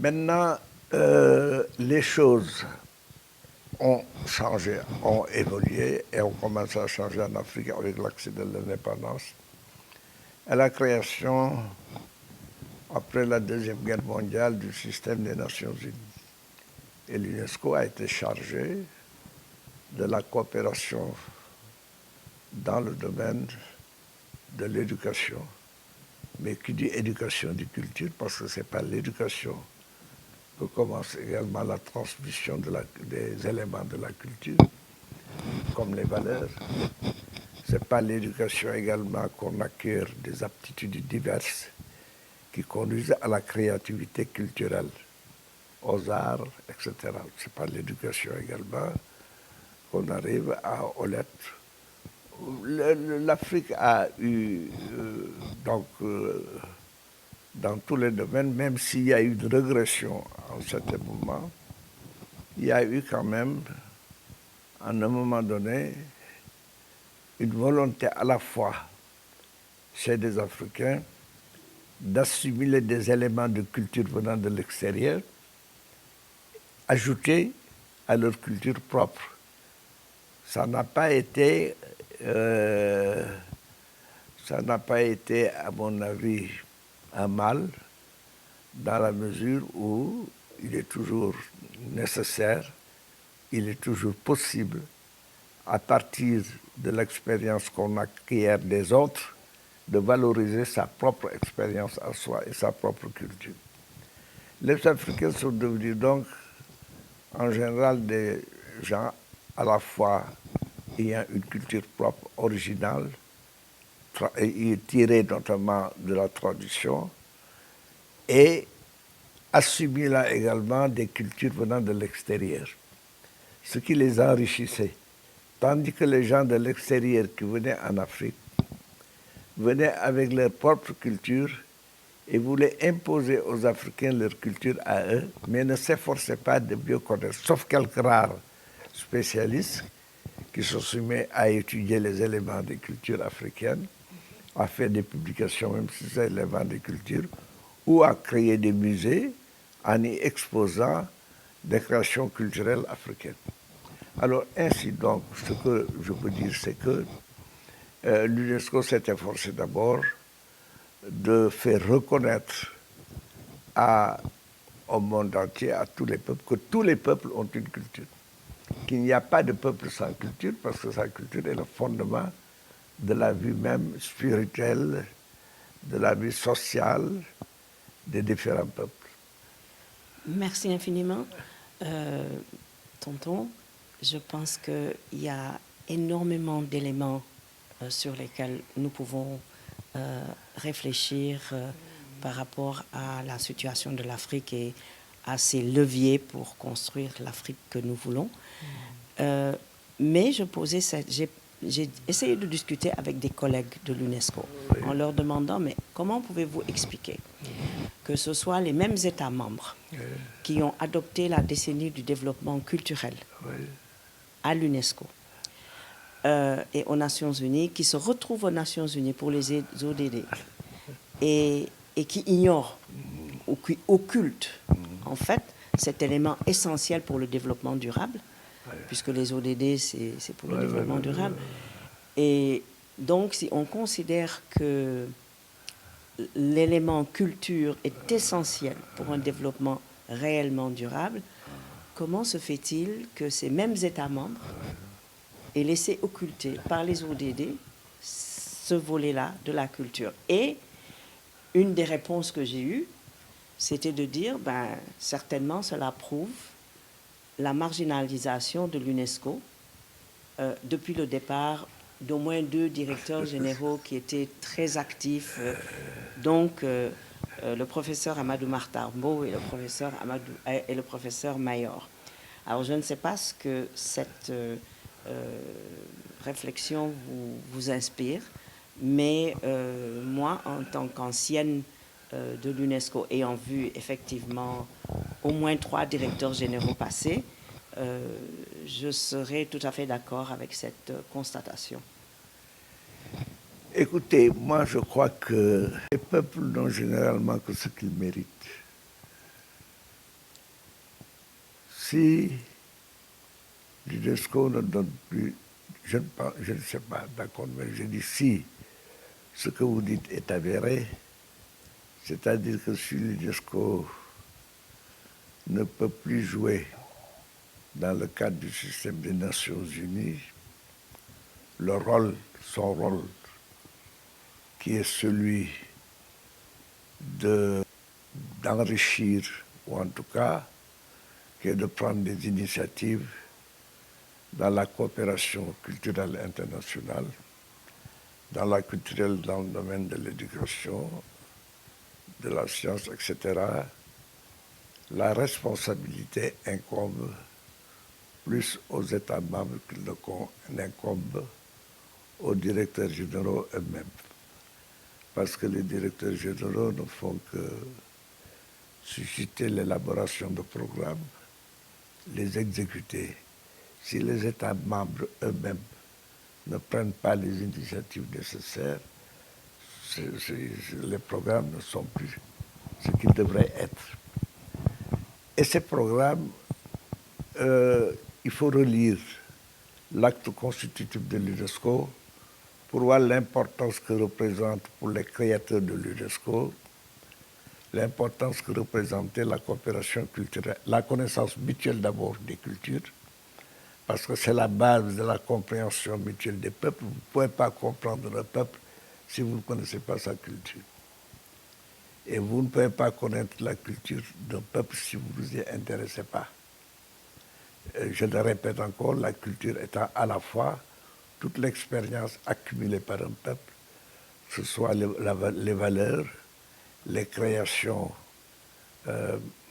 Maintenant, les choses ont changé, ont évolué et ont commencé à changer en Afrique avec l'accès de l'indépendance. À la création, après la Deuxième Guerre mondiale, du système des Nations Unies. Et l'UNESCO a été chargé de la coopération dans le domaine de l'éducation. Mais qui dit éducation dit culture, parce que ce n'est pas l'éducation que commence également la transmission des éléments de la culture, comme les valeurs. Ce n'est pas l'éducation également qu'on acquiert des aptitudes diverses qui conduisent à la créativité culturelle, aux arts, etc. Ce n'est pas l'éducation également qu'on arrive aux lettres. L'Afrique a eu, dans tous les domaines, même s'il y a eu une régression en certain moment, il y a eu quand même, à un moment donné, une volonté à la fois chez des Africains d'assimiler des éléments de culture venant de l'extérieur, ajoutés à leur culture propre. Ça n'a pas été, à mon avis, un mal, dans la mesure où il est toujours nécessaire, il est toujours possible, à partir de l'expérience qu'on acquiert des autres, de valoriser sa propre expérience à soi et sa propre culture. Les Africains sont devenus donc, en général, des gens à la fois ayant une culture propre, originale, tirée notamment de la tradition, et assimilant également des cultures venant de l'extérieur, ce qui les enrichissait. Tandis que les gens de l'extérieur qui venaient en Afrique venaient avec leur propre culture et voulaient imposer aux Africains leur culture à eux, mais ne s'efforçaient pas de mieux connaître, sauf quelques rares spécialistes qui se sont mis à étudier les éléments des cultures africaines, à faire des publications, même si c'est éléments des cultures, ou à créer des musées en y exposant des créations culturelles africaines. Alors, ainsi donc, ce que je peux dire, c'est que l'UNESCO s'est efforcé d'abord de faire reconnaître au monde entier, à tous les peuples, que tous les peuples ont une culture. Qu'il n'y a pas de peuple sans culture, parce que sa culture est le fondement de la vie même spirituelle, de la vie sociale des différents peuples. Merci infiniment. Tonton, je pense qu'il y a énormément d'éléments sur lesquels nous pouvons réfléchir par rapport à la situation de l'Afrique et à ses leviers pour construire l'Afrique que nous voulons. Mais j'ai essayé de discuter avec des collègues de l'UNESCO en leur demandant, mais comment pouvez-vous expliquer que ce soit les mêmes États membres qui ont adopté la décennie du développement culturel à l'UNESCO et aux Nations Unies, qui se retrouvent aux Nations Unies pour les ODD et qui ignorent ou qui occultent en fait cet élément essentiel pour le développement durable, puisque les ODD c'est pour le développement durable. Et donc si on considère que l'élément culture est essentiel pour un développement réellement durable, comment se fait-il que ces mêmes États membres aient laissé occulter par les ODD ce volet-là de la culture? Et une des réponses que j'ai eues, c'était de dire, certainement cela prouve la marginalisation de l'UNESCO depuis le départ d'au moins 2 directeurs généraux qui étaient très actifs, le professeur Amadou Martarbo et le professeur Mayor. Alors je ne sais pas ce que cette réflexion vous inspire, mais moi, en tant qu'ancienne de l'UNESCO, ayant vu effectivement au moins 3 directeurs généraux passer, je serais tout à fait d'accord avec cette constatation. Écoutez, moi je crois que les peuples n'ont généralement que ce qu'ils méritent. si l'UNESCO ne donne plus, je ne sais pas, d'accord, mais je dis si ce que vous dites est avéré, c'est-à-dire que si l'UNESCO ne peut plus jouer dans le cadre du système des Nations Unies, son rôle, qui est celui d'enrichir, ou en tout cas, qui est de prendre des initiatives dans la coopération culturelle internationale, dans la culturelle dans le domaine de l'éducation, de la science, etc., la responsabilité incombe plus aux États membres qu'il n'incombe aux directeurs généraux eux-mêmes. Parce que les directeurs généraux ne font que susciter l'élaboration de programmes, les exécuter. Si les États membres eux-mêmes ne prennent pas les initiatives nécessaires, les programmes ne sont plus ce qu'ils devraient être. Et ces programmes, il faut relire l'acte constitutif de l'UNESCO pour voir l'importance que représente pour les créateurs de l'UNESCO, l'importance que représentait la coopération culturelle, la connaissance mutuelle d'abord des cultures, parce que c'est la base de la compréhension mutuelle des peuples. Vous ne pouvez pas comprendre le peuple si vous ne connaissez pas sa culture. Et vous ne pouvez pas connaître la culture d'un peuple si vous ne vous y intéressez pas. Je le répète encore, la culture étant à la fois toute l'expérience accumulée par un peuple, que ce soit les valeurs, les créations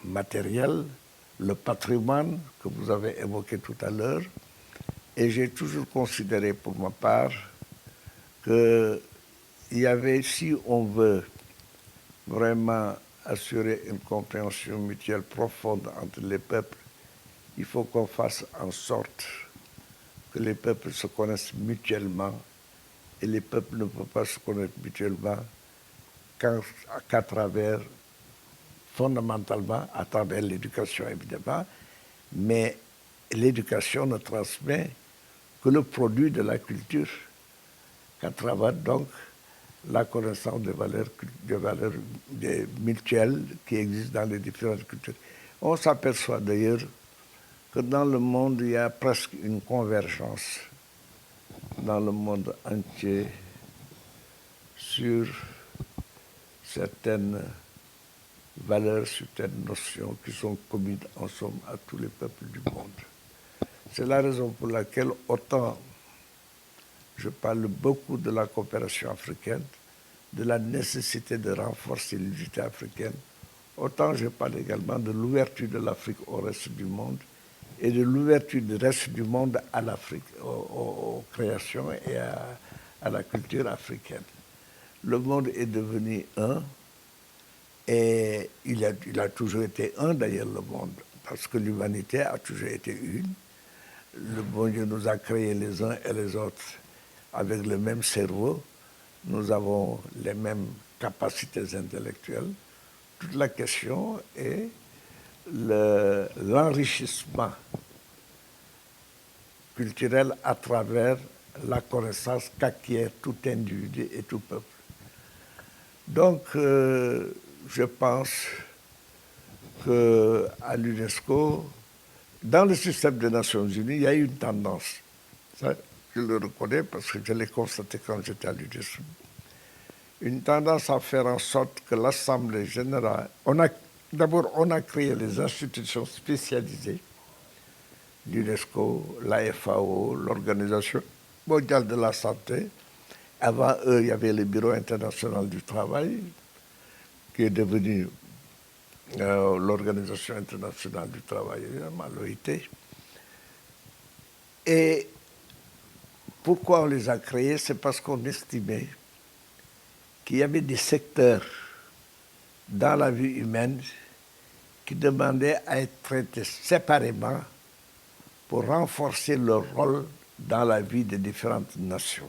matérielles, le patrimoine que vous avez évoqué tout à l'heure. Et j'ai toujours considéré pour ma part qu'il y avait, si on veut vraiment assurer une compréhension mutuelle profonde entre les peuples, il faut qu'on fasse en sorte que les peuples se connaissent mutuellement, et les peuples ne peuvent pas se connaître mutuellement qu'à travers, fondamentalement, à travers l'éducation évidemment, mais l'éducation ne transmet que le produit de la culture, qu'à travers donc la connaissance des valeurs mutuelles qui existent dans les différentes cultures. On s'aperçoit d'ailleurs que dans le monde, il y a presque une convergence dans le monde entier sur certaines valeurs, certaines notions qui sont communes en somme à tous les peuples du monde. C'est la raison pour laquelle autant je parle beaucoup de la coopération africaine, de la nécessité de renforcer l'unité africaine, autant je parle également de l'ouverture de l'Afrique au reste du monde et de l'ouverture du reste du monde à l'Afrique, aux créations et à la culture africaine. Le monde est devenu un, et il a toujours été un d'ailleurs, le monde, parce que l'humanité a toujours été une. Le bon Dieu nous a créés les uns et les autres avec le même cerveau, nous avons les mêmes capacités intellectuelles. Toute la question est l'enrichissement culturel à travers la connaissance qu'acquiert tout individu et tout peuple. Donc, je pense qu'à l'UNESCO, dans le système des Nations Unies, il y a eu une tendance. Ça, je le reconnais parce que je l'ai constaté quand j'étais à l'UNESCO. Une tendance à faire en sorte que l'Assemblée générale... D'abord, on a créé les institutions spécialisées, l'UNESCO, la FAO, l'Organisation mondiale de la santé. Avant eux, il y avait le Bureau international du travail, qui est devenu l'Organisation internationale du travail, évidemment, l'OIT. Et pourquoi on les a créés? C'est parce qu'on estimait qu'il y avait des secteurs dans la vie humaine qui demandaient à être traités séparément pour renforcer leur rôle dans la vie des différentes nations.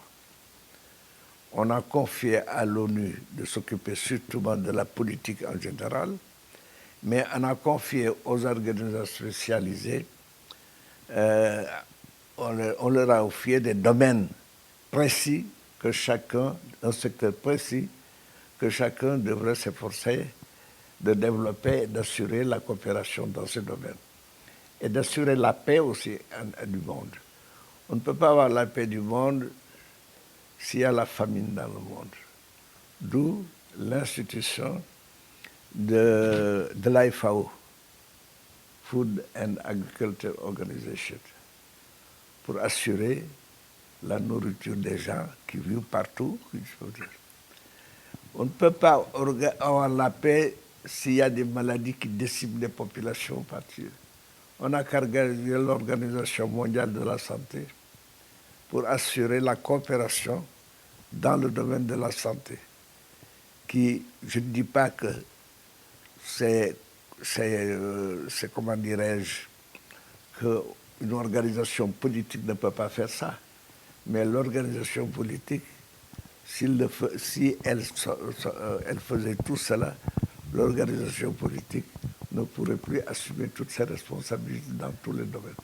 On a confié à l'ONU de s'occuper surtout de la politique en général, mais on a confié aux organisations spécialisées, on leur a confié des domaines précis que chacun, un secteur précis, que chacun devrait s'efforcer de développer et d'assurer la coopération dans ce domaine. Et d'assurer la paix aussi du monde. On ne peut pas avoir la paix du monde s'il y a la famine dans le monde. D'où l'institution de l'IFAO, Food and Agriculture Organization, pour assurer la nourriture des gens qui vivent partout. On ne peut pas avoir la paix s'il y a des maladies qui déciment les populations partout. On a qu'organisé l'Organisation mondiale de la santé pour assurer la coopération dans le domaine de la santé, qui, je ne dis pas que c'est comment dirais-je, qu'une organisation politique ne peut pas faire ça, mais l'organisation politique, si elle faisait tout cela, l'organisation politique ne pourrait plus assumer toutes ses responsabilités dans tous les domaines.